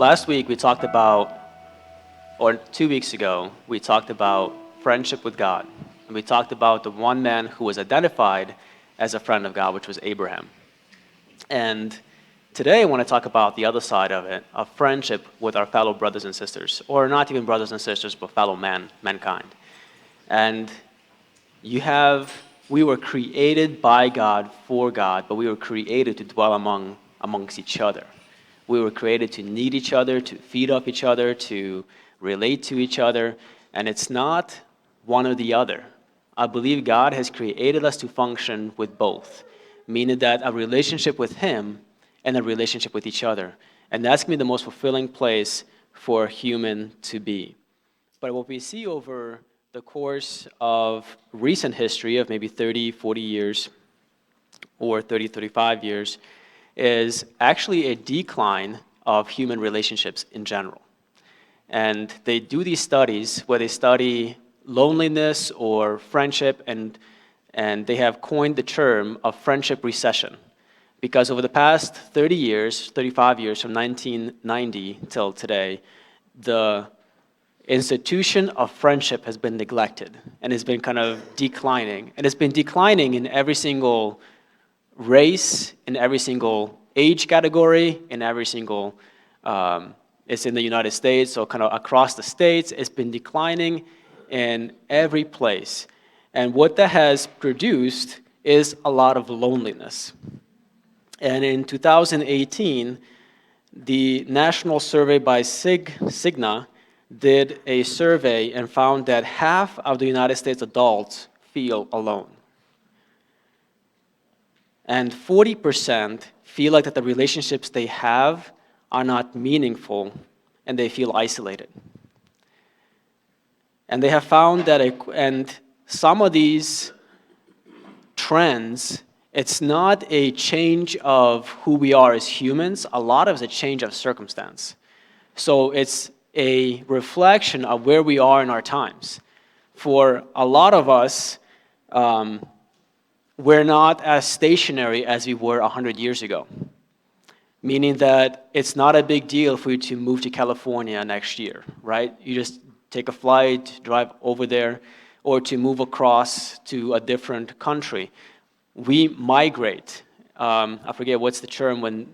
Last week we talked about, or 2 weeks ago, we talked about friendship with God. And we talked about the one man who was identified as a friend of God, which was Abraham. And today I want to talk about the other side of it, of friendship with our fellow brothers and sisters, or not even brothers and sisters, but fellow mankind. And we were created by God for God, but we were created to dwell amongst each other. We were created to need each other, to feed off each other, to relate to each other, and it's not one or the other. I believe God has created us to function with both, meaning that a relationship with Him and a relationship with each other. And that's going to be the most fulfilling place for a human to be. But what we see over the course of recent history of maybe 30, 40 years, or 30, 35 years, is actually a decline of human relationships in general. And they do these studies where they study loneliness or friendship, and they have coined the term of friendship recession. Because over the past 30 years, 35 years, from 1990 till today, the institution of friendship has been neglected and has been kind of declining. And it's been declining in every single race, in every single age category, in every single, it's in the United States, so kind of across the states, it's been declining in every place. And what that has produced is a lot of loneliness. And in 2018, the national survey by Cigna did a survey and found that half of the United States adults feel alone. And 40% feel like that the relationships they have are not meaningful and they feel isolated. And they have found that, and some of these trends, it's not a change of who we are as humans, a lot of it's a change of circumstance. So it's a reflection of where we are in our times. For a lot of us, we're not as stationary as we were 100 years ago, meaning that it's not a big deal for you to move to California next year, right? You just take a flight, drive over there, or to move across to a different country. We migrate. I forget what's the term when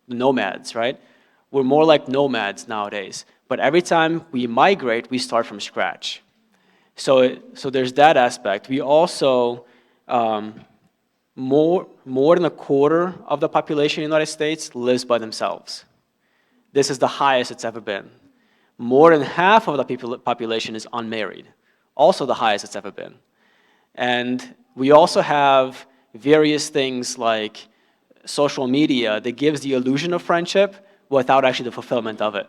nomads, right? We're more like nomads nowadays. But every time we migrate, we start from scratch. So there's that aspect. We also, more than a quarter of the population in the United States lives by themselves. This is the highest it's ever been. More than half of the population is unmarried. Also the highest it's ever been. And we also have various things like social media that gives the illusion of friendship without actually the fulfillment of it.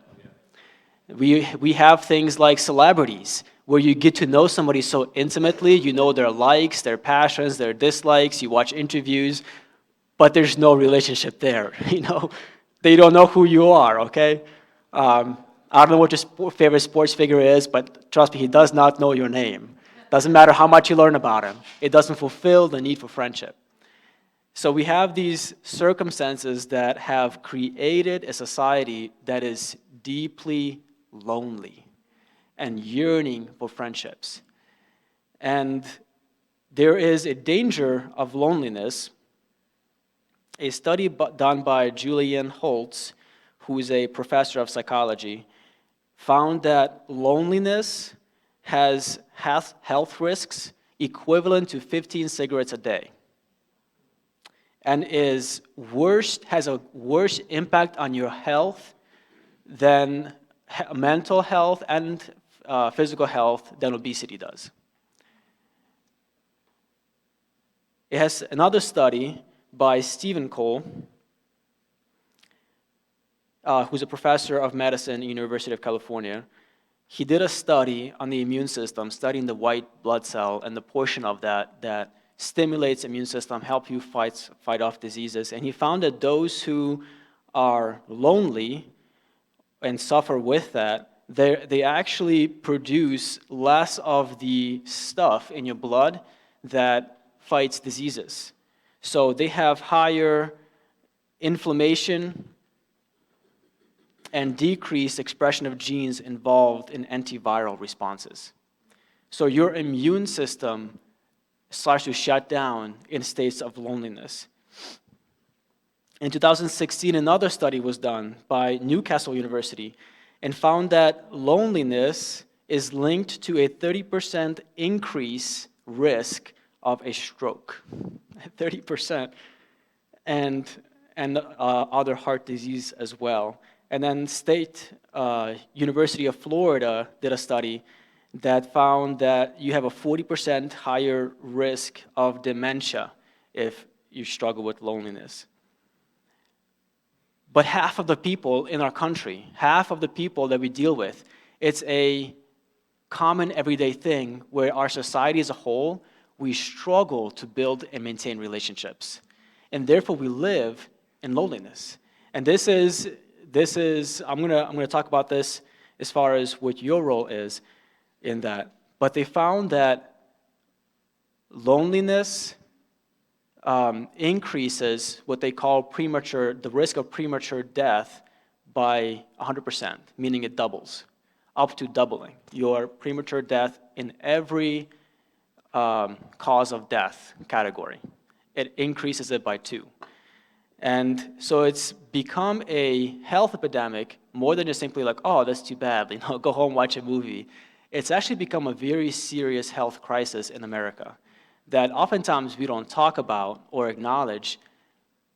We have things like celebrities, where you get to know somebody so intimately, you know their likes, their passions, their dislikes, you watch interviews, but there's no relationship there, They don't know who you are, okay? I don't know what your favorite sports figure is, but trust me, he does not know your name. Doesn't matter how much you learn about him. It doesn't fulfill the need for friendship. So we have these circumstances that have created a society that is deeply lonely and yearning for friendships. And there is a danger of loneliness. A study done by Julian Holtz, who is a professor of psychology, found that loneliness has health risks equivalent to 15 cigarettes a day, and has a worse impact on your health than mental health and physical health than obesity does. It has another study by Stephen Cole, who's a professor of medicine at the University of California. He did a study on the immune system, studying the white blood cell and the portion of that stimulates immune system, help you fight off diseases. And he found that those who are lonely and suffer with that, they actually produce less of the stuff in your blood that fights diseases. So they have higher inflammation and decreased expression of genes involved in antiviral responses. So your immune system starts to shut down in states of loneliness. In 2016, another study was done by Newcastle University and found that loneliness is linked to a 30% increase risk of a stroke. 30%. And other heart disease as well. And then University of Florida did a study that found that you have a 40% higher risk of dementia if you struggle with loneliness. But half of the people in our country, half of the people that we deal with, it's a common everyday thing where our society as a whole, we struggle to build and maintain relationships. And therefore we live in loneliness. And this is I'm gonna talk about this as far as what your role is in that. But they found that loneliness increases what they call the risk of premature death by 100%, meaning it doubles, up to doubling your premature death in every cause of death category. It increases it by 2. And so it's become a health epidemic more than just simply like, oh, that's too bad, go home, watch a movie. It's actually become a very serious health crisis in America that oftentimes we don't talk about or acknowledge,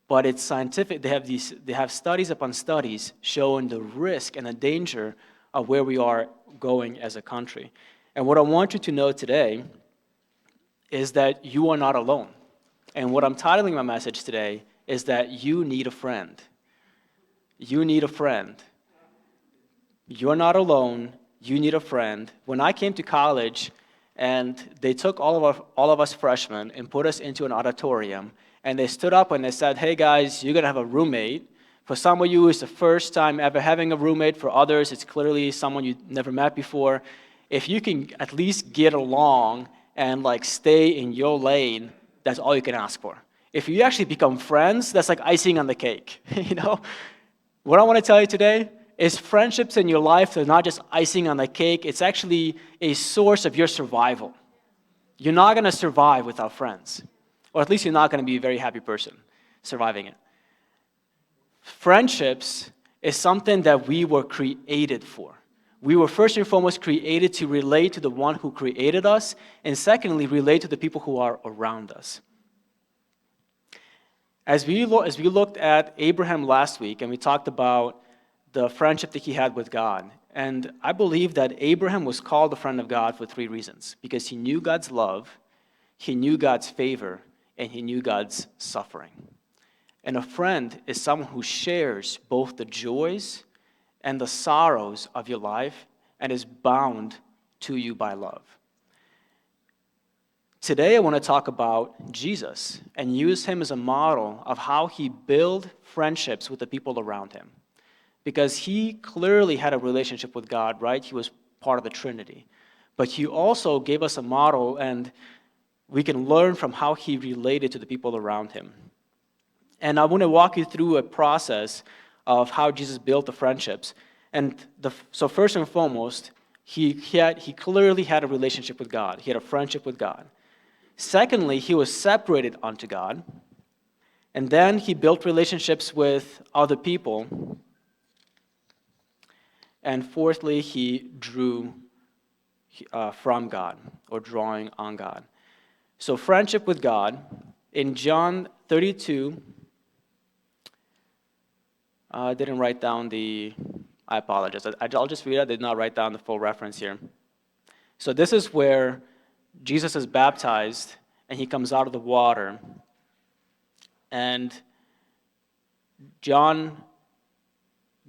but it's scientific. They have studies upon studies showing the risk and the danger of where we are going as a country. And what I want you to know today is that you are not alone. And what I'm titling my message today is that you need a friend. You need a friend. You're not alone. You need a friend. When I came to college, and they took all of us freshmen and put us into an auditorium, and they stood up and they said, hey guys, you're gonna have a roommate. For some of you, it's the first time ever having a roommate. For others, it's clearly someone you never met before. If you can at least get along and stay in your lane, that's all you can ask for. If you actually become friends, that's like icing on the cake. What I want to tell you today is friendships in your life are not just icing on the cake. It's actually a source of your survival. You're not going to survive without friends, or at least you're not going to be a very happy person surviving it. Friendships is something that we were created for. We were first and foremost created to relate to the one who created us, and secondly, relate to the people who are around us. As we looked at Abraham last week, and we talked about the friendship that he had with God, and I believe that Abraham was called a friend of God for 3 reasons. Because he knew God's love, he knew God's favor, and he knew God's suffering. And a friend is someone who shares both the joys and the sorrows of your life and is bound to you by love. Today I want to talk about Jesus and use him as a model of how he built friendships with the people around him. Because he clearly had a relationship with God, right? He was part of the Trinity. But he also gave us a model, and we can learn from how he related to the people around him. And I want to walk you through a process of how Jesus built the friendships. And so first and foremost, he clearly had a relationship with God. He had a friendship with God. Secondly, he was separated unto God. And then he built relationships with other people. And fourthly, he drew from God, or drawing on God. So friendship with God. In John 32, I didn't write down I apologize. I'll just read it. I did not write down the full reference here. So this is where Jesus is baptized, and he comes out of the water. And John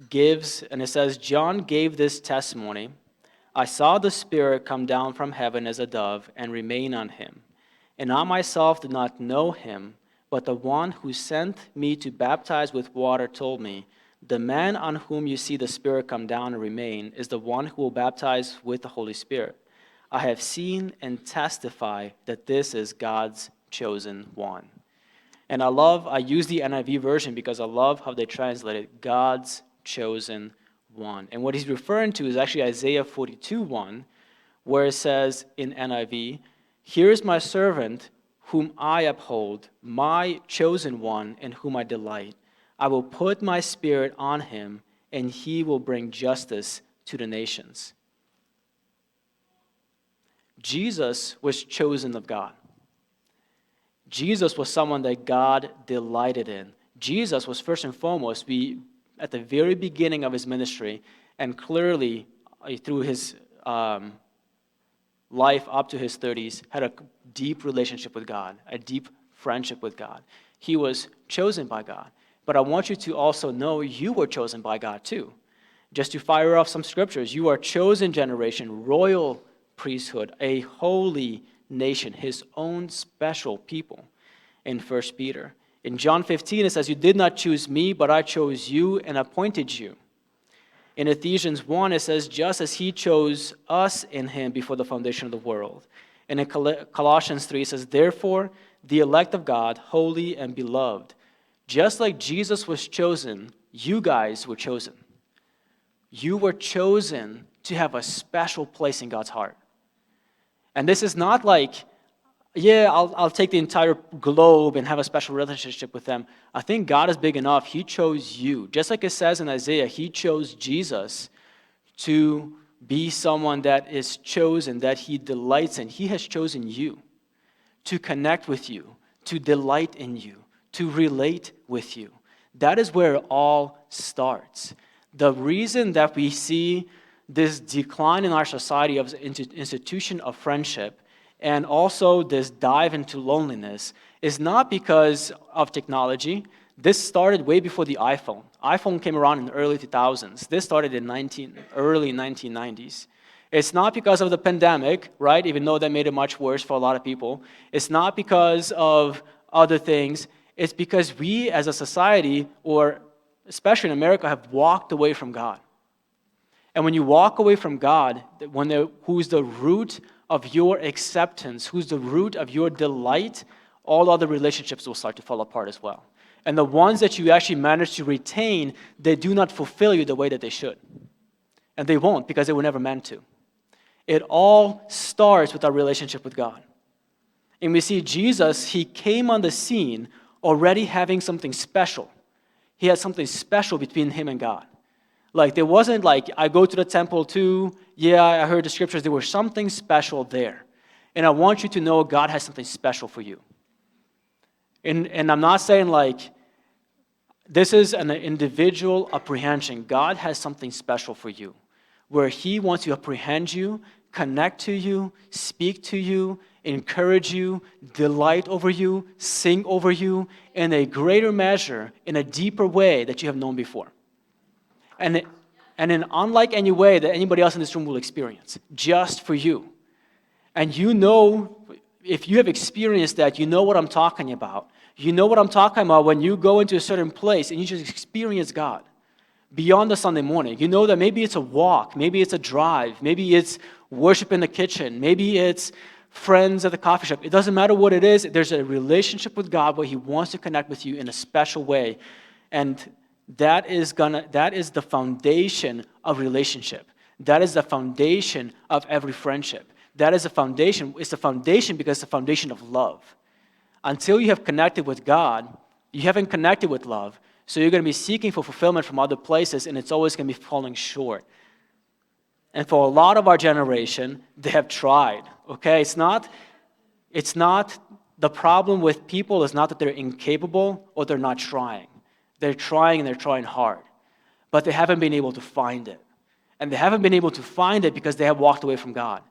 gives, and it says, John gave this testimony. I saw the Spirit come down from heaven as a dove and remain on him. And I myself did not know him, but the one who sent me to baptize with water told me, the man on whom you see the Spirit come down and remain is the one who will baptize with the Holy Spirit. I have seen and testify that this is God's chosen one. And I use the NIV version because I love how they translate it, God's chosen 1. And what he's referring to is actually Isaiah 42:1, where it says in NIV, "Here is my servant whom I uphold, my chosen one in whom I delight. I will put my spirit on him, and he will bring justice to the nations." Jesus was chosen of God. Jesus was someone that God delighted in. Jesus was first and foremost, at the very beginning of his ministry, and clearly through his life up to his 30s, had a deep relationship with God, a deep friendship with God. He was chosen by God. But I want you to also know you were chosen by God too. Just to fire off some scriptures, you are chosen generation, royal priesthood, a holy nation, his own special people in 1 Peter. In John 15, it says, "You did not choose me, but I chose you and appointed you." In Ephesians 1, it says, "Just as he chose us in him before the foundation of the world." And in Colossians 3, it says, "Therefore, the elect of God, holy and beloved." Just like Jesus was chosen, you guys were chosen. You were chosen to have a special place in God's heart. And this is not like, yeah, I'll take the entire globe and have a special relationship with them. I think God is big enough. He chose you. Just like it says in Isaiah, he chose Jesus to be someone that is chosen, that he delights in. He has chosen you to connect with you, to delight in you, to relate with you. That is where it all starts. The reason that we see this decline in our society of institution of friendship and also this dive into loneliness is not because of technology. This started way before the iPhone. iPhone came around in the early 2000s. This started in early 1990s. It's not because of the pandemic, right? Even though that made it much worse for a lot of people. It's not because of other things. It's because we as a society, or especially in America, have walked away from God. And when you walk away from God, who's the root of your acceptance, who's the root of your delight, all other relationships will start to fall apart as well. And the ones that you actually manage to retain, they do not fulfill you the way that they should. And they won't, because they were never meant to. It all starts with our relationship with God. And we see Jesus, he came on the scene already having something special. He had something special between him and God. Like, there wasn't like, I go to the temple too, yeah, I heard the scriptures. There was something special there. And I want you to know God has something special for you. And I'm not saying like, this is an individual apprehension. God has something special for you, where he wants to apprehend you, connect to you, speak to you, encourage you, delight over you, sing over you in a greater measure, in a deeper way that you have known before. And in unlike any way that anybody else in this room will experience, just for you. And you know, if you have experienced that, you know what I'm talking about. You know what I'm talking about when you go into a certain place and you just experience God beyond the Sunday morning. You know that maybe it's a walk, maybe it's a drive, maybe it's worship in the kitchen, maybe it's friends at the coffee shop. It doesn't matter what it is. There's a relationship with God where he wants to connect with you in a special way. And that is the foundation of relationship. That is the foundation of every friendship. That is the foundation. It's the foundation because it's the foundation of love. Until you have connected with God, you haven't connected with love. So you're going to be seeking for fulfillment from other places, and it's always going to be falling short. And for a lot of our generation, they have tried. Okay, it's not the problem with people is not that they're incapable or they're not trying. They're trying and they're trying hard, but they haven't been able to find it. And they haven't been able to find it because they have walked away from God.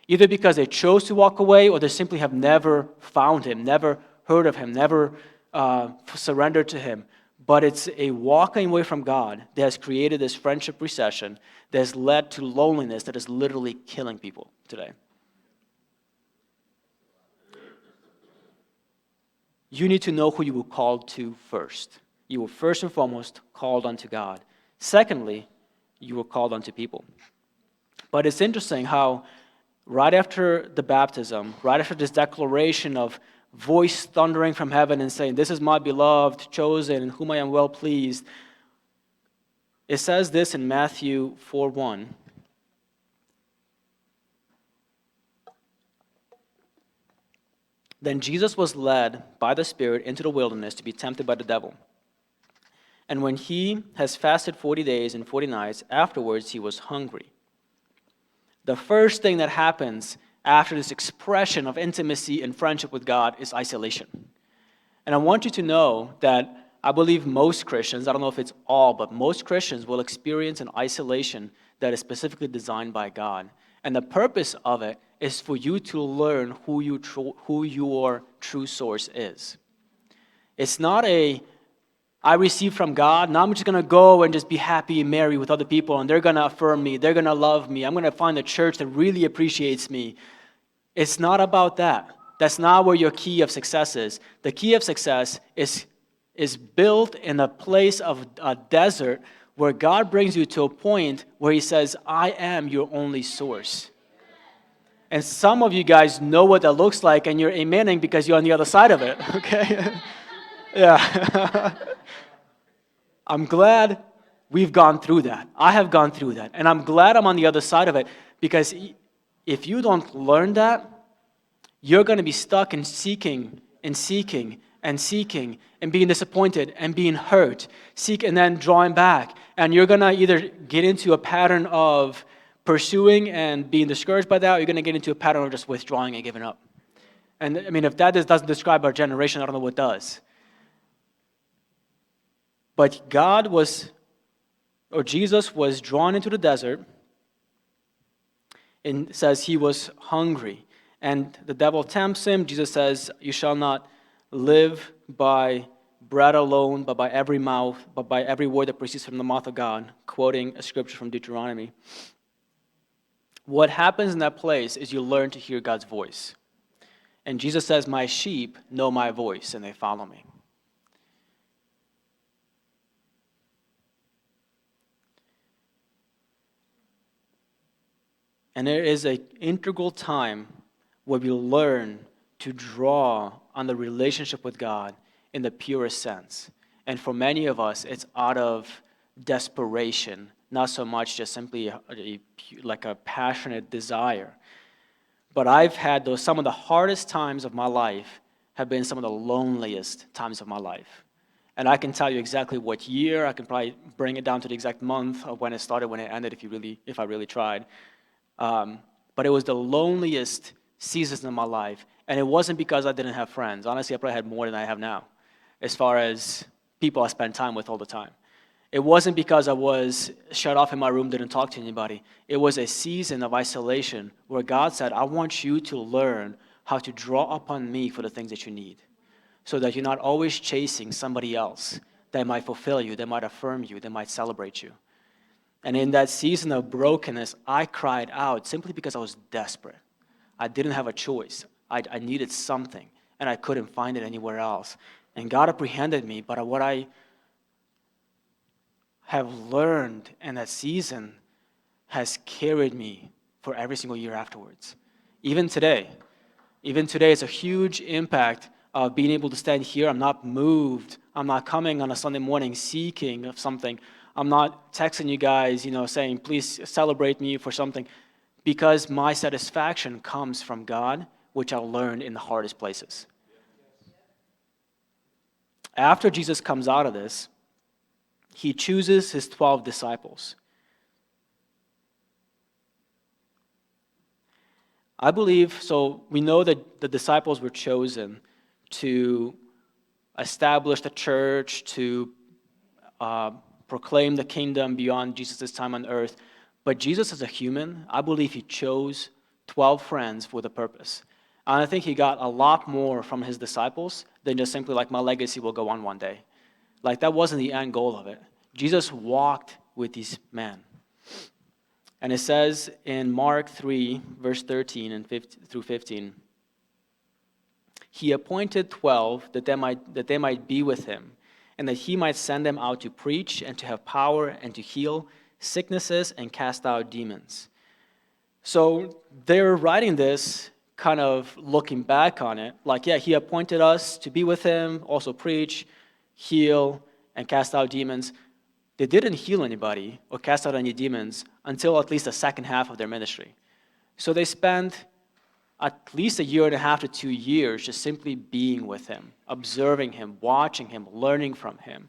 Either because they chose to walk away or they simply have never found him, never heard of him, never surrendered to him. But it's a walking away from God that has created this friendship recession that has led to loneliness that is literally killing people today. You need to know who you were called to first. You were first and foremost called unto God. Secondly, you were called unto people. But it's interesting how right after the baptism, right after this declaration of voice thundering from heaven and saying, "This is my beloved, chosen, in whom I am well pleased," It says this in Matthew 4:1. Then Jesus was led by the Spirit into the wilderness to be tempted by the devil. And when he has fasted 40 days and 40 nights, afterwards he was hungry. The first thing that happens after this expression of intimacy and friendship with God is isolation. And I want you to know that I believe most Christians, I don't know if it's all, but most Christians will experience an isolation that is specifically designed by God. And the purpose of it is for you to learn who your true source is. It's not I received from God, now I'm just going to go and just be happy and merry with other people, and they're going to affirm me, they're going to love me, I'm going to find a church that really appreciates me. It's not about that. That's not where your key of success is. The key of success is built in a place of a desert where God brings you to a point where he says, I am your only source. And some of you guys know what that looks like, and you're amening because you're on the other side of it, okay? Yeah. I'm glad we've gone through that. I have gone through that. And I'm glad I'm on the other side of it, because if you don't learn that, you're going to be stuck in seeking and seeking and seeking and being disappointed and being hurt, and then drawing back. And you're going to either get into a pattern of pursuing and being discouraged by that, or you're going to get into a pattern of just withdrawing and giving up. And I mean, if that doesn't describe our generation, I don't know what does. But Jesus was drawn into the desert, and it says he was hungry. And the devil tempts him. Jesus says, you shall not live by bread alone, but by every word that proceeds from the mouth of God, quoting a scripture from Deuteronomy. What happens in that place is you learn to hear God's voice. And Jesus says, my sheep know my voice, and they follow me. And there is an integral time where we learn to draw on the relationship with God in the purest sense. And for many of us, it's out of desperation, not so much just simply like a passionate desire. But I've had some of the hardest times of my life have been some of the loneliest times of my life. And I can tell you exactly what year. I can probably bring it down to the exact month of when it started, when it ended, if I really tried. But it was the loneliest seasons of my life. And it wasn't because I didn't have friends. Honestly, I probably had more than I have now, as far as people I spend time with all the time. It wasn't because I was shut off in my room, didn't talk to anybody. It was a season of isolation where God said, I want you to learn how to draw upon me for the things that you need, so that you're not always chasing somebody else that might fulfill you, that might affirm you, that might celebrate you. And in that season of brokenness, I cried out simply because I was desperate. I didn't have a choice. I needed something, and I couldn't find it anywhere else. And God apprehended me, but what I have learned in that season has carried me for every single year afterwards. Even today, it's a huge impact of being able to stand here. I'm not moved. I'm not coming on a Sunday morning seeking of something. I'm not texting you guys, saying, please celebrate me for something, because my satisfaction comes from God, which I learned in the hardest places. After Jesus comes out of this, he chooses his 12 disciples. I believe, so we know that the disciples were chosen to establish the church, to proclaim the kingdom beyond Jesus' time on earth. But Jesus, as a human, I believe he chose 12 friends with a purpose. And I think he got a lot more from his disciples than just simply like, my legacy will go on one day. Like, that wasn't the end goal of it. Jesus walked with these men. And it says in Mark 3, verse 13 and 15 through 15, he appointed 12 that they might be with him, and that he might send them out to preach and to have power and to heal sicknesses and cast out demons. So they're writing this kind of looking back on it, like, yeah, he appointed us to be with him, also preach, heal, and cast out demons. they didn't heal anybody or cast out any demons until at least the second half of their ministry. So they spent at least 1.5 to 2 years just simply being with him, observing him, watching him, learning from him.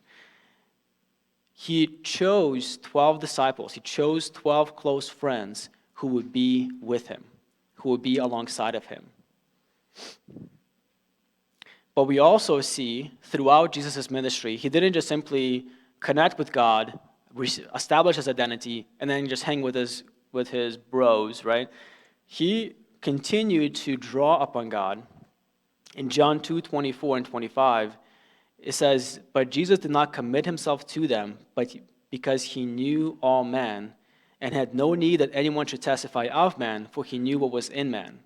He chose 12 disciples. He chose 12 close friends who would be with him, who would be alongside of him. But we also see throughout Jesus' ministry, he didn't just simply connect with God, establish his identity, and then just hang with his bros, right? He continued to draw upon God. In John 2:24 and 25, it says, "But Jesus did not commit himself to them, but because he knew all men, and had no need that anyone should testify of man, for he knew what was in man."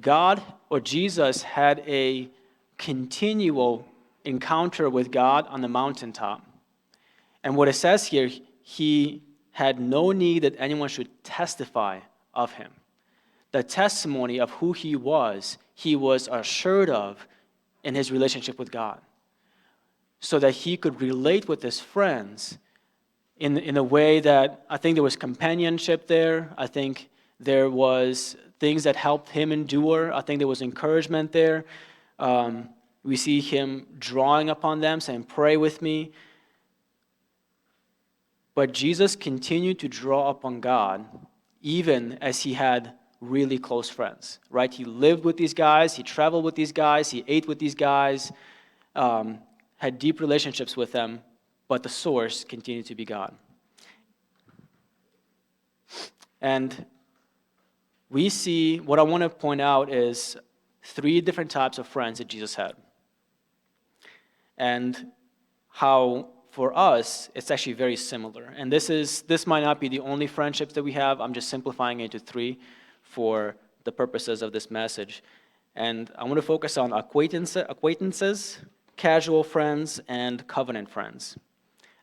God, or Jesus, had a continual encounter with God on the mountaintop. And what it says here, he had no need that anyone should testify of him. The testimony of who he was assured of in his relationship with God, so that he could relate with his friends in a way that I think there was companionship there. I think there was things that helped him endure. I think there was encouragement there. We see him drawing upon them, saying, "Pray with me." But Jesus continued to draw upon God even as he had really close friends, right? He lived with these guys, he traveled with these guys, he ate with these guys, had deep relationships with them, but the source continued to be God. And we see, what I want to point out is 3 different types of friends that Jesus had. And how, for us, it's actually very similar. And this might not be the only friendships that we have. I'm just simplifying it into 3 for the purposes of this message. And I want to focus on acquaintances, casual friends, and covenant friends.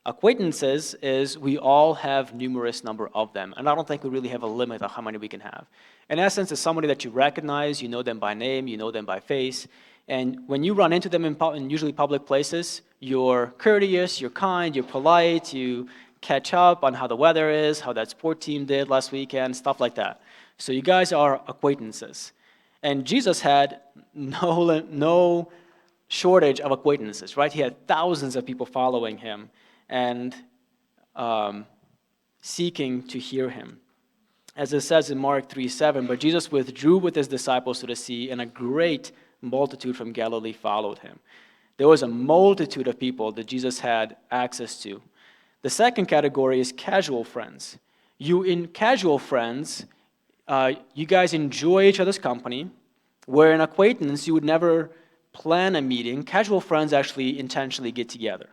Acquaintances is we all have numerous number of them, and I don't think we really have a limit of how many we can have. In essence, it's somebody that you recognize, you know them by name, you know them by face, and when you run into them in usually public places, you're courteous, you're kind, you're polite, you catch up on how the weather is, how that sport team did last weekend, stuff like that. So you guys are acquaintances. And Jesus had no shortage of acquaintances, right? He had thousands of people following him and seeking to hear him. As it says in Mark 3:7, "But Jesus withdrew with his disciples to the sea, and a great multitude from Galilee followed him." There was a multitude of people that Jesus had access to. The second category is casual friends. In casual friends, you guys enjoy each other's company, where an acquaintance, you would never plan a meeting. Casual friends actually intentionally get together.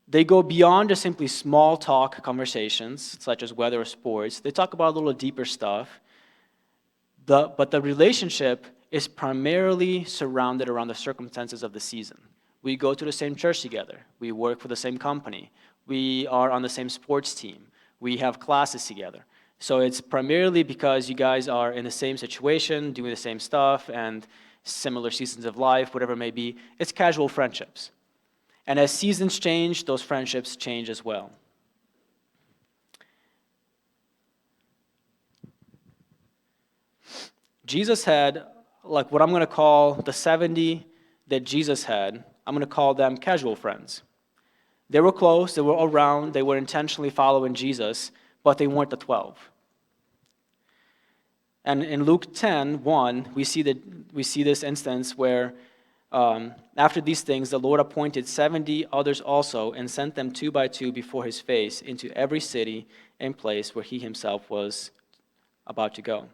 They go beyond just simply small talk conversations, such as weather or sports. They talk about a little deeper stuff. But the relationship is primarily surrounded around the circumstances of the season. We go to the same church together. We work for the same company. We are on the same sports team. We have classes together. So it's primarily because you guys are in the same situation, doing the same stuff, and similar seasons of life, whatever it may be. It's casual friendships. And as seasons change, those friendships change as well. Jesus had, like what I'm going to call the 70 that Jesus had, I'm going to call them casual friends. They were close, they were around, they were intentionally following Jesus, but they weren't the 12. And in Luke 10:1, we see this instance where after these things, the Lord appointed 70 others also and sent them 2 by 2 before his face into every city and place where he himself was about to go.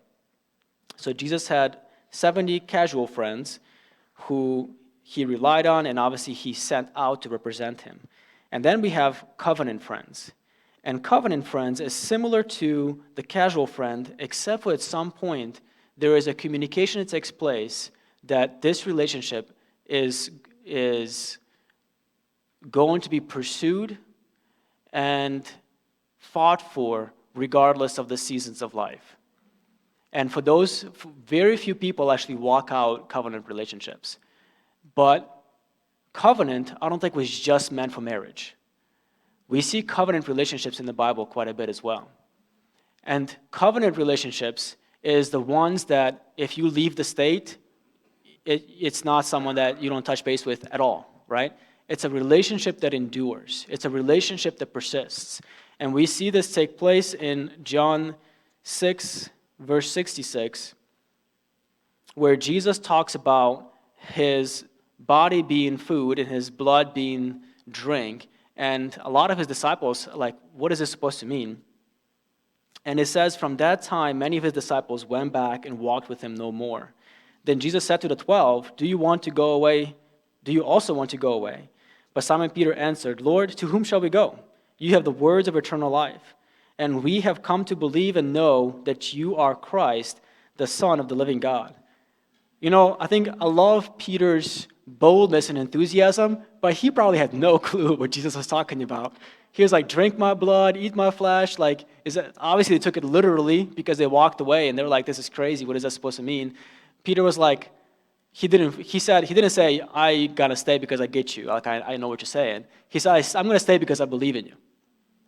So Jesus had 70 casual friends who he relied on, and obviously he sent out to represent him. And then we have covenant friends. And covenant friends is similar to the casual friend, except for at some point there is a communication that takes place that this relationship is going to be pursued and fought for regardless of the seasons of life. And for those, very few people actually walk out covenant relationships. But covenant, I don't think was just meant for marriage. We see covenant relationships in the Bible quite a bit as well. And covenant relationships is the ones that if you leave the state, it's not someone that you don't touch base with at all, right? It's a relationship that endures. It's a relationship that persists. And we see this take place in John 6, verse 66, where Jesus talks about his body being food and his blood being drink. And a lot of his disciples are like, what is this supposed to mean? And it says, from that time, many of his disciples went back and walked with him no more. Then Jesus said to the 12, do you want to go away? Do you also want to go away? But Simon Peter answered, Lord, to whom shall we go? You have the words of eternal life. And we have come to believe and know that you are Christ, the Son of the living God. You know, I think I love Peter's boldness and enthusiasm, but he probably had no clue what Jesus was talking about. He was like, drink my blood, eat my flesh. Like, obviously they took it literally because they walked away and they were like, this is crazy. What is that supposed to mean? Peter was like, he didn't say, I gotta stay because I get you. Like, I know what you're saying. He said, I'm gonna stay because I believe in you.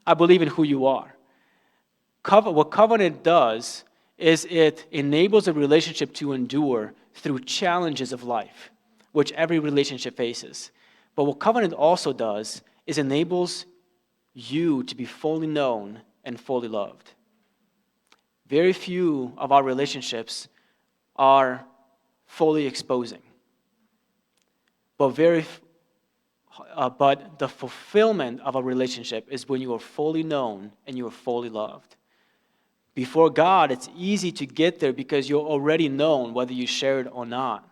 I believe in who you are. What covenant does is it enables a relationship to endure through challenges of life, which every relationship faces. But what covenant also does is enables you to be fully known and fully loved. Very few of our relationships are fully exposing. But the fulfillment of a relationship is when you are fully known and you are fully loved. Before God, it's easy to get there because you're already known whether you shared or not.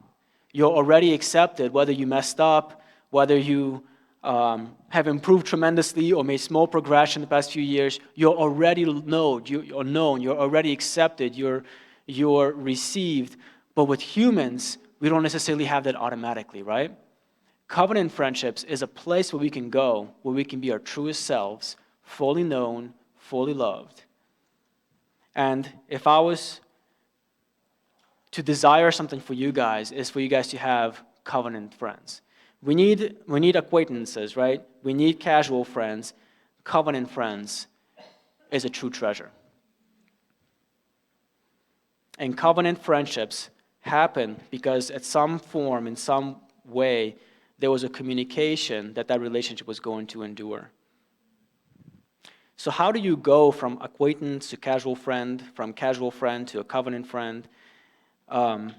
You're already accepted whether you messed up, whether you have improved tremendously or made small progression in the past few years. You're already known. You're already accepted. You're received. But with humans, we don't necessarily have that automatically, right? Covenant friendships is a place where we can go, where we can be our truest selves, fully known, fully loved. And if I was to desire something for you guys, is for you guys to have covenant friends. We need acquaintances, right? We need casual friends. Covenant friends is a true treasure. And covenant friendships happen because at some form, in some way, there was a communication that relationship was going to endure. So how do you go from acquaintance to casual friend, from casual friend to a covenant friend? The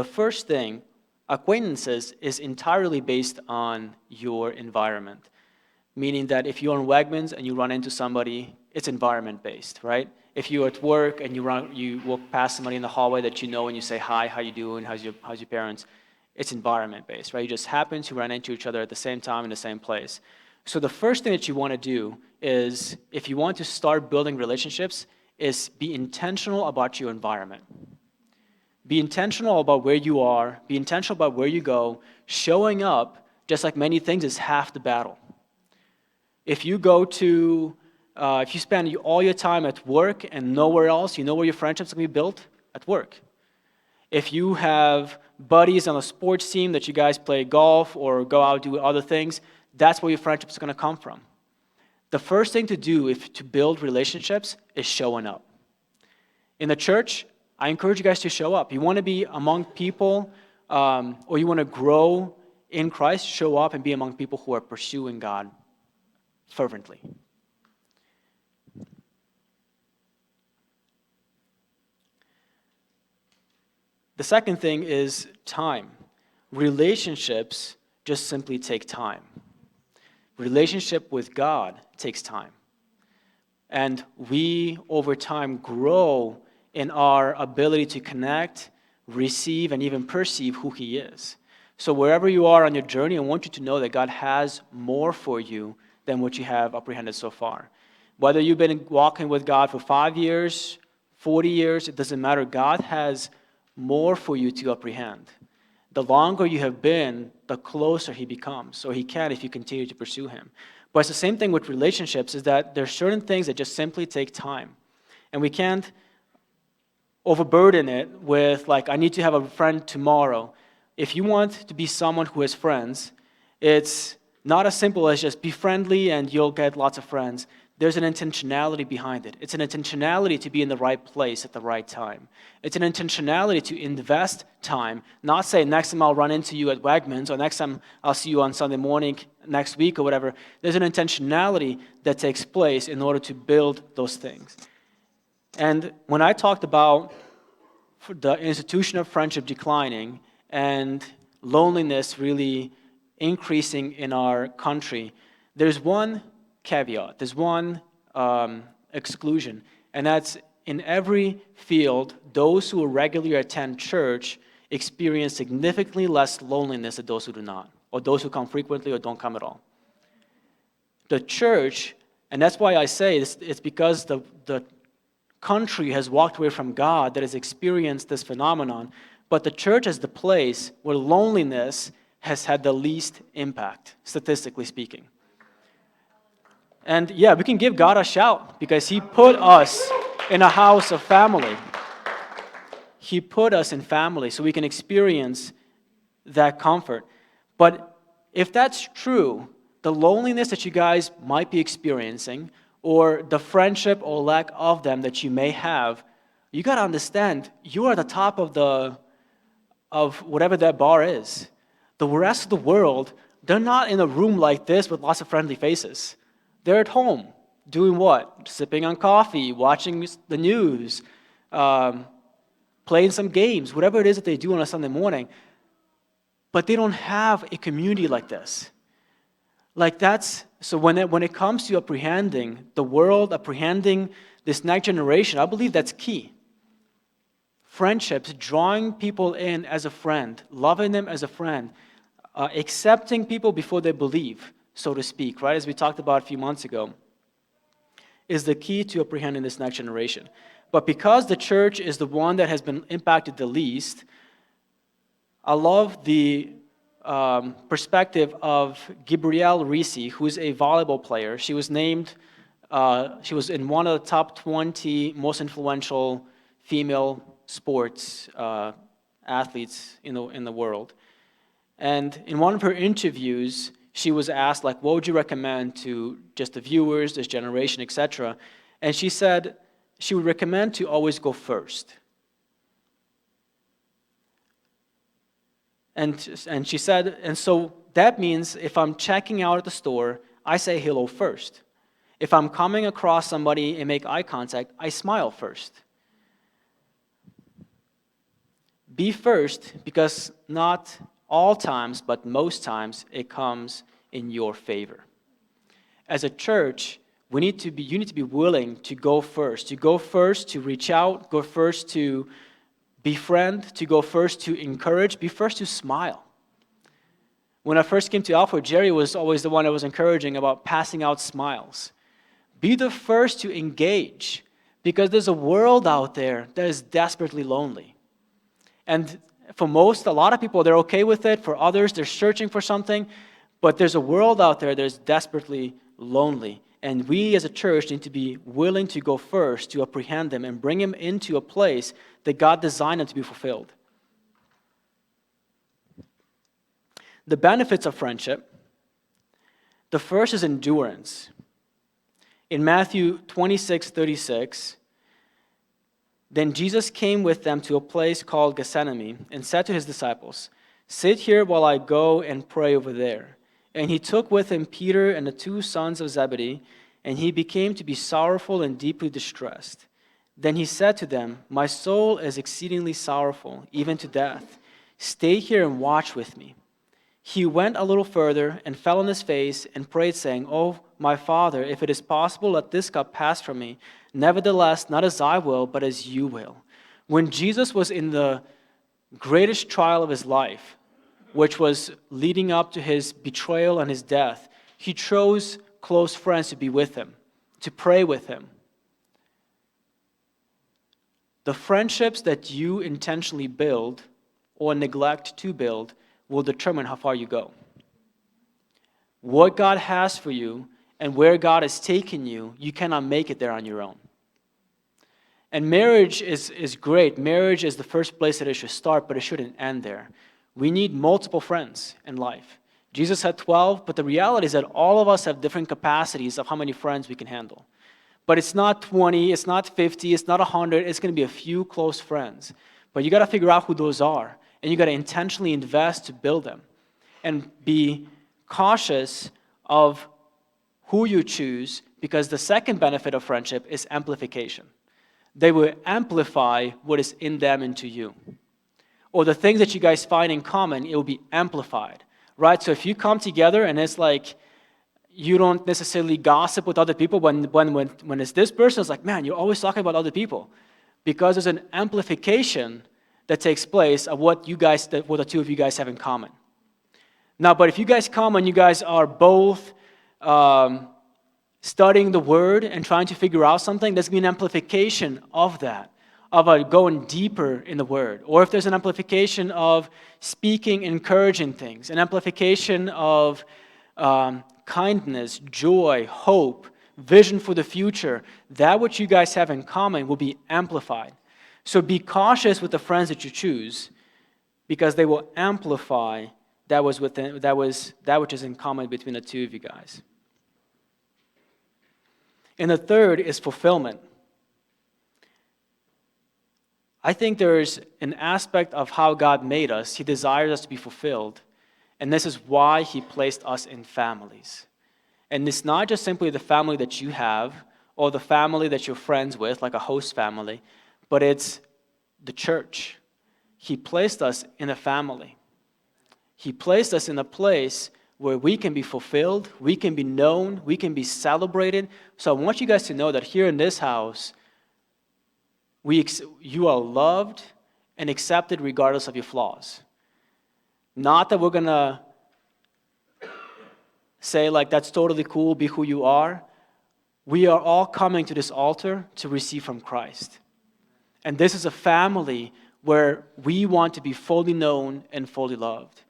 first thing, acquaintances is entirely based on your environment. Meaning that if you're on Wegmans and you run into somebody, it's environment-based, right? If you're at work and you walk past somebody in the hallway that you know and you say, hi, how you doing, how's your parents? It's environment-based, right? You just happen to run into each other at the same time in the same place. So the first thing that you want to do is, if you want to start building relationships, is be intentional about your environment. Be intentional about where you are. Be intentional about where you go. Showing up, just like many things, is half the battle. If you if you spend all your time at work and nowhere else, you know where your friendships are going to be built? At work. If you have buddies on a sports team that you guys play golf or go out and do other things, that's where your friendships are going to come from. The first thing to do to build relationships is showing up. In the church, I encourage you guys to show up. You want to be among people, or you want to grow in Christ, show up and be among people who are pursuing God fervently. The second thing is time. Relationships just simply take time. Relationship with God takes time. And we, over time, grow in our ability to connect, receive, and even perceive who He is. So wherever you are on your journey, I want you to know that God has more for you than what you have apprehended so far. Whether you've been walking with God for 5 years, 40 years, it doesn't matter. God has more for you to apprehend. The longer you have been, the closer He becomes. So He can if you continue to pursue Him. But it's the same thing with relationships, is that there are certain things that just simply take time. And we can't overburden it with, like, I need to have a friend tomorrow. if you want to be someone who has friends, it's not as simple as just be friendly and you'll get lots of friends. There's an intentionality behind it. It's an intentionality to be in the right place at the right time. It's an intentionality to invest time, not say next time I'll run into you at Wegmans or next time I'll see you on Sunday morning next week or whatever. There's an intentionality that takes place in order to build those things. And when I talked about the institution of friendship declining and loneliness really increasing in our country, there's one caveat, there's one exclusion, and that's in every field, those who regularly attend church experience significantly less loneliness than those who do not, or those who come frequently or don't come at all. The church, and that's why I say it's because the country has walked away from God that has experienced this phenomenon, but the church is the place where loneliness has had the least impact, statistically speaking. And yeah, we can give God a shout because He put us in a house of family. He put us in family so we can experience that comfort. But if that's true, the loneliness that you guys might be experiencing or the friendship or lack of them that you may have, you got to understand, you are at the top of whatever that bar is. The rest of the world, they're not in a room like this with lots of friendly faces. They're at home, doing what? Sipping on coffee, watching the news, playing some games, whatever it is that they do on a Sunday morning. But they don't have a community like this. So when it comes to apprehending the world, apprehending this next generation, I believe that's key. Friendships, drawing people in as a friend, loving them as a friend, accepting people before they believe, so to speak, right, as we talked about a few months ago, is the key to apprehending this next generation. But because the church is the one that has been impacted the least, I love the perspective of Gabrielle Risi, who's a volleyball player. She was named, she was in one of the top 20 most influential female sports athletes in the world. And in one of her interviews, she was asked, like, what would you recommend to just the viewers, this generation, etc.? And she said she would recommend to always go first. And she said, and so that means if I'm checking out at the store, I say hello first. If I'm coming across somebody and make eye contact, I smile first. Be first, because not all times, but most times, it comes in your favor. As a church, you need to be willing to go first. To go first, to reach out, go first to befriend, to go first to encourage, be first to smile. When I first came to Alpha, Jerry was always the one that was encouraging about passing out smiles. Be the first to engage, because there's a world out there that is desperately lonely. And for a lot of people, they're okay with it. For others, they're searching for something. But there's a world out there that is desperately lonely. And we as a church need to be willing to go first to apprehend them and bring them into a place that God designed them to be fulfilled. The benefits of friendship. The first is endurance. In Matthew 26:36, then Jesus came with them to a place called Gethsemane and said to his disciples, "Sit here while I go and pray over there." And he took with him Peter and the two sons of Zebedee, and he became to be sorrowful and deeply distressed. Then he said to them, "My soul is exceedingly sorrowful, even to death. Stay here and watch with me." He went a little further and fell on his face and prayed, saying, "Oh, my Father, if it is possible, let this cup pass from me. Nevertheless, not as I will, but as you will." When Jesus was in the greatest trial of his life, which was leading up to his betrayal and his death, he chose close friends to be with him, to pray with him. The friendships that you intentionally build or neglect to build will determine how far you go. What God has for you and where God has taken you, you cannot make it there on your own. And marriage is great. Marriage is the first place that it should start, but it shouldn't end there. We need multiple friends in life. Jesus had 12, but the reality is that all of us have different capacities of how many friends we can handle. But it's not 20, it's not 50, it's not 100, it's going to be a few close friends. But you got to figure out who those are, and you got to intentionally invest to build them. And be cautious of who you choose, because the second benefit of friendship is amplification. They will amplify what is in them into you. Or the things that you guys find in common, it will be amplified, right? So if you come together and it's like you don't necessarily gossip with other people, when it's this person, it's like, man, you're always talking about other people. Because there's an amplification that takes place of what the two of you guys have in common. Now, but if you guys come and you guys are both studying the Word and trying to figure out something, there's going to be an amplification of that, of going deeper in the Word. Or if there's an amplification of speaking encouraging things, an amplification of kindness, joy, hope, vision for the future, that what you guys have in common will be amplified. So be cautious with the friends that you choose, because they will amplify that which is in common between the two of you guys. And the third is fulfillment. I think there's an aspect of how God made us. He desires us to be fulfilled. And this is why He placed us in families. And it's not just simply the family that you have or the family that you're friends with, like a host family, but it's the church. He placed us in a family. He placed us in a place where we can be fulfilled, we can be known, we can be celebrated. So I want you guys to know that here in this house, you are loved and accepted regardless of your flaws. Not that we're going to say, like, that's totally cool, be who you are. We are all coming to this altar to receive from Christ. And this is a family where we want to be fully known and fully loved.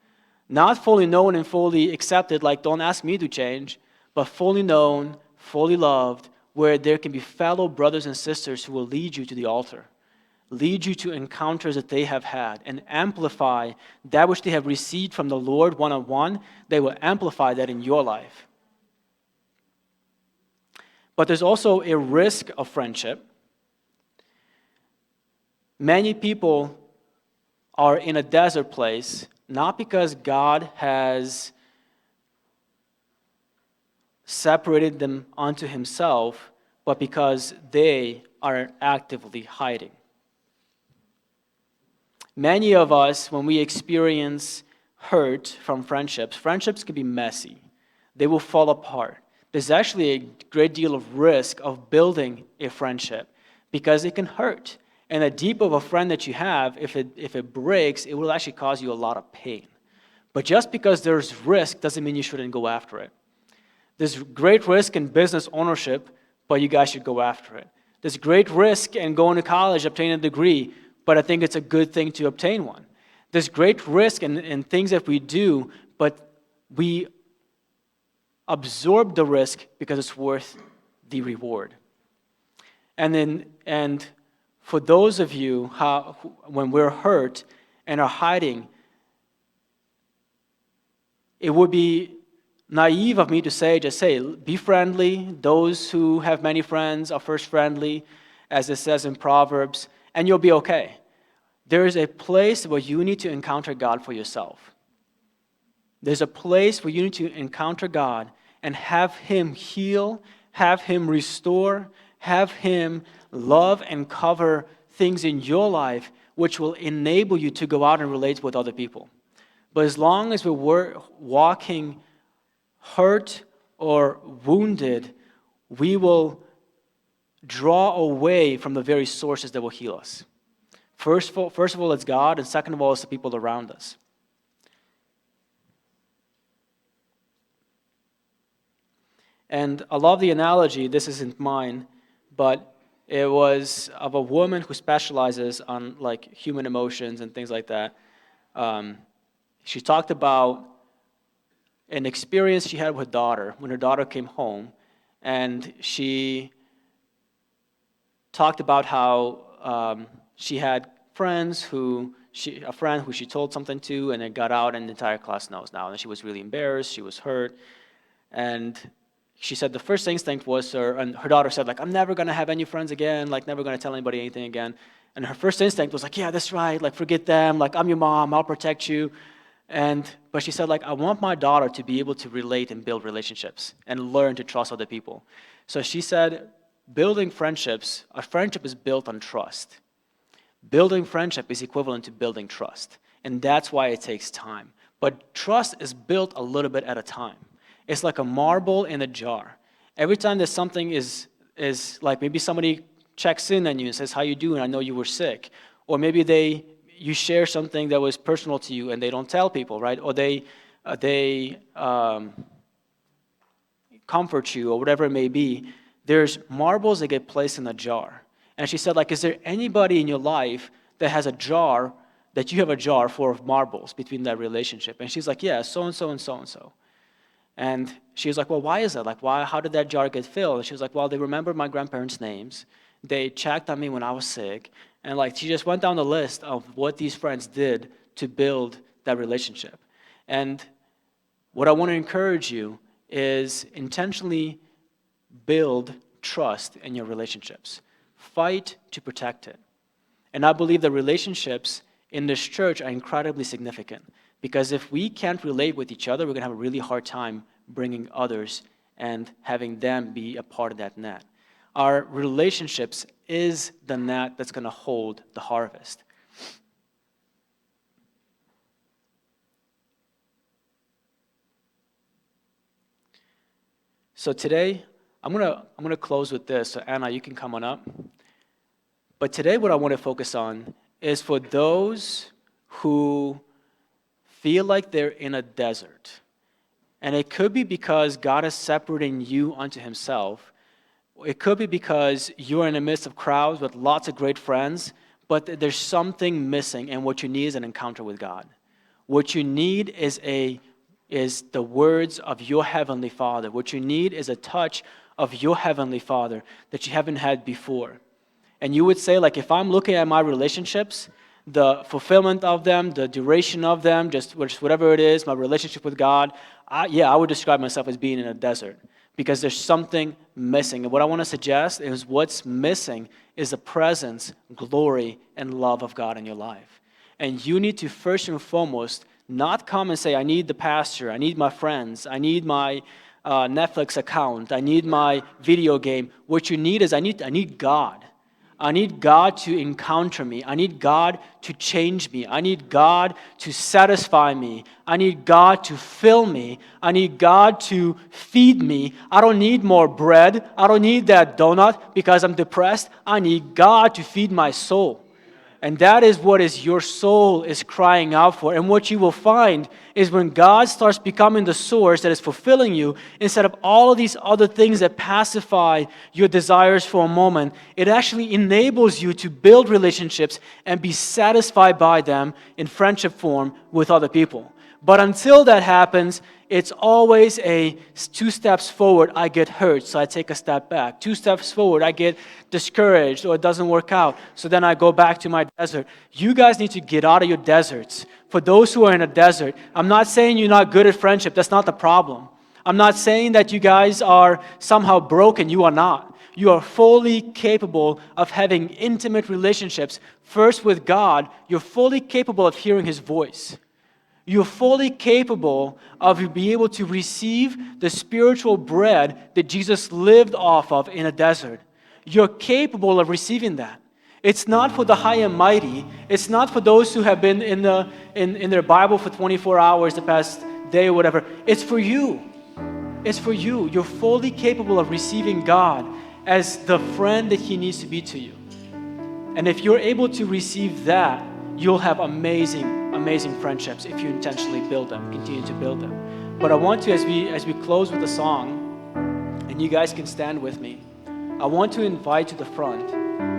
Not fully known and fully accepted, like, don't ask me to change, but fully known, fully loved, where there can be fellow brothers and sisters who will lead you to the altar, lead you to encounters that they have had, and amplify that which they have received from the Lord one-on-one. They will amplify that in your life. But there's also a risk of friendship. Many people are in a desert place, not because God has separated them unto Himself, but because they are actively hiding. Many of us, when we experience hurt from friendships can be messy. They will fall apart. There's actually a great deal of risk of building a friendship because it can hurt. And the deeper of a friend that you have, if it breaks, it will actually cause you a lot of pain. But just because there's risk doesn't mean you shouldn't go after it. There's great risk in business ownership, but you guys should go after it. There's great risk in going to college, obtaining a degree, but I think it's a good thing to obtain one. There's great risk in things that we do, but we absorb the risk because it's worth the reward. And for those of you when we're hurt and are hiding, it would be naive of me to say, be friendly. Those who have many friends are first friendly, as it says in Proverbs, and you'll be okay. There is a place where you need to encounter God for yourself. There's a place where you need to encounter God and have Him heal, have Him restore, have Him love and cover things in your life which will enable you to go out and relate with other people. But as long as we're walking hurt or wounded, we will draw away from the very sources that will heal us. First of all, it's God, and second of all, it's the people around us. And I love the analogy, this isn't mine, but it was of a woman who specializes on like human emotions and things like that. She talked about an experience she had with her daughter when her daughter came home, and she talked about how she had friends who a friend who she told something to, and it got out, and the entire class knows now. And she was really embarrassed. She was hurt. And she said the first instinct was, and her daughter said, like, I'm never going to have any friends again, like, never going to tell anybody anything again. And her first instinct was like, yeah, that's right, like, forget them, like, I'm your mom, I'll protect you. But she said, like, I want my daughter to be able to relate and build relationships and learn to trust other people. So she said, building friendships, a friendship is built on trust. Building friendship is equivalent to building trust. And that's why it takes time. But trust is built a little bit at a time. It's like a marble in a jar. Every time that something is like maybe somebody checks in on you and says, how you doing? I know you were sick. Or maybe you share something that was personal to you and they don't tell people, right? Or they comfort you or whatever it may be. There's marbles that get placed in a jar. And she said, like, is there anybody in your life that has a jar, that you have a jar full of marbles between that relationship? And she's like, yeah, so-and-so and so-and-so. And she was like, well, why is that? Like, how did that jar get filled? And she was like, well, they remembered my grandparents' names. They checked on me when I was sick. And like, she just went down the list of what these friends did to build that relationship. And what I want to encourage you is intentionally build trust in your relationships. Fight to protect it. And I believe that relationships in this church are incredibly significant, because if we can't relate with each other, we're going to have a really hard time bringing others and having them be a part of that net. Our relationships is the net that's going to hold the harvest. So today, I'm gonna close with this. So Anna, you can come on up. But today what I want to focus on is for those who feel like they're in a desert. And it could be because God is separating you unto himself. It could be because you're in the midst of crowds with lots of great friends, but there's something missing, and what you need is an encounter with God. What you need is the words of your Heavenly Father. What you need is a touch of your Heavenly Father that you haven't had before. And you would say, like, if I'm looking at my relationships, the fulfillment of them, the duration of them, just whatever it is, my relationship with God, I would describe myself as being in a desert, because there's something missing. And what I want to suggest is what's missing is the presence, glory, and love of God in your life. And you need to first and foremost not come and say, I need the pastor, I need my friends, I need my Netflix account, I need my video game. What you need is I need God. I need God to encounter me. I need God to change me. I need God to satisfy me. I need God to fill me. I need God to feed me. I don't need more bread. I don't need that donut because I'm depressed. I need God to feed my soul. And that is what your soul is crying out for. And what you will find is when God starts becoming the source that is fulfilling you, instead of all of these other things that pacify your desires for a moment, it actually enables you to build relationships and be satisfied by them in friendship form with other people. But until that happens, it's always a 2 steps forward, I get hurt, so I take a step back. 2 steps forward, I get discouraged, or it doesn't work out, so then I go back to my desert. You guys need to get out of your deserts. For those who are in a desert, I'm not saying you're not good at friendship. That's not the problem. I'm not saying that you guys are somehow broken. You are not. You are fully capable of having intimate relationships, first with God. You're fully capable of hearing His voice. You're fully capable of being able to receive the spiritual bread that Jesus lived off of in a desert. You're capable of receiving that. It's not for the high and mighty. It's not for those who have been in their Bible for 24 hours the past day or whatever. It's for you. It's for you. You're fully capable of receiving God as the friend that He needs to be to you. And if you're able to receive that, you'll have amazing friendships if you intentionally build them, continue to build them. But I want to, as we close with a song, and you guys can stand with me, I want to invite to the front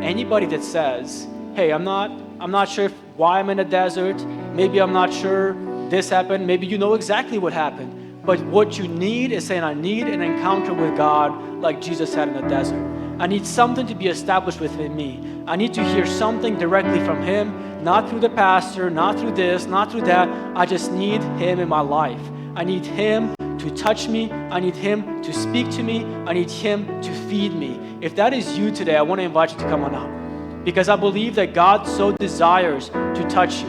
anybody that says, hey, I'm not sure why I'm in a desert, maybe I'm not sure this happened, maybe you know exactly what happened, but what you need is saying, I need an encounter with God like Jesus had in the desert. I need something to be established within me. I need to hear something directly from Him, not through the pastor, not through this, not through that. I just need Him in my life. I need Him to touch me. I need Him to speak to me. I need Him to feed me. If that is you today, I want to invite you to come on up, because I believe that God so desires to touch you.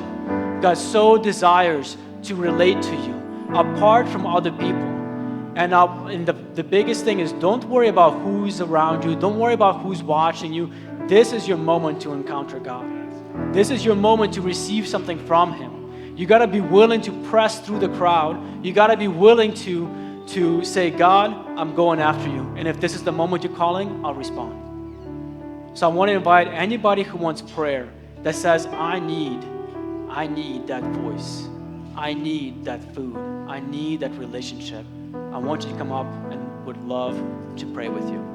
God so desires to relate to you apart from other people. And the biggest thing is, don't worry about who's around you. Don't worry about who's watching you. This is your moment to encounter God. This is your moment to receive something from Him. You got to be willing to press through the crowd. You got to be willing to say, God, I'm going after you. And if this is the moment you're calling, I'll respond. So I want to invite anybody who wants prayer that says, I need that voice. I need that food. I need that relationship. I want you to come up and would love to pray with you.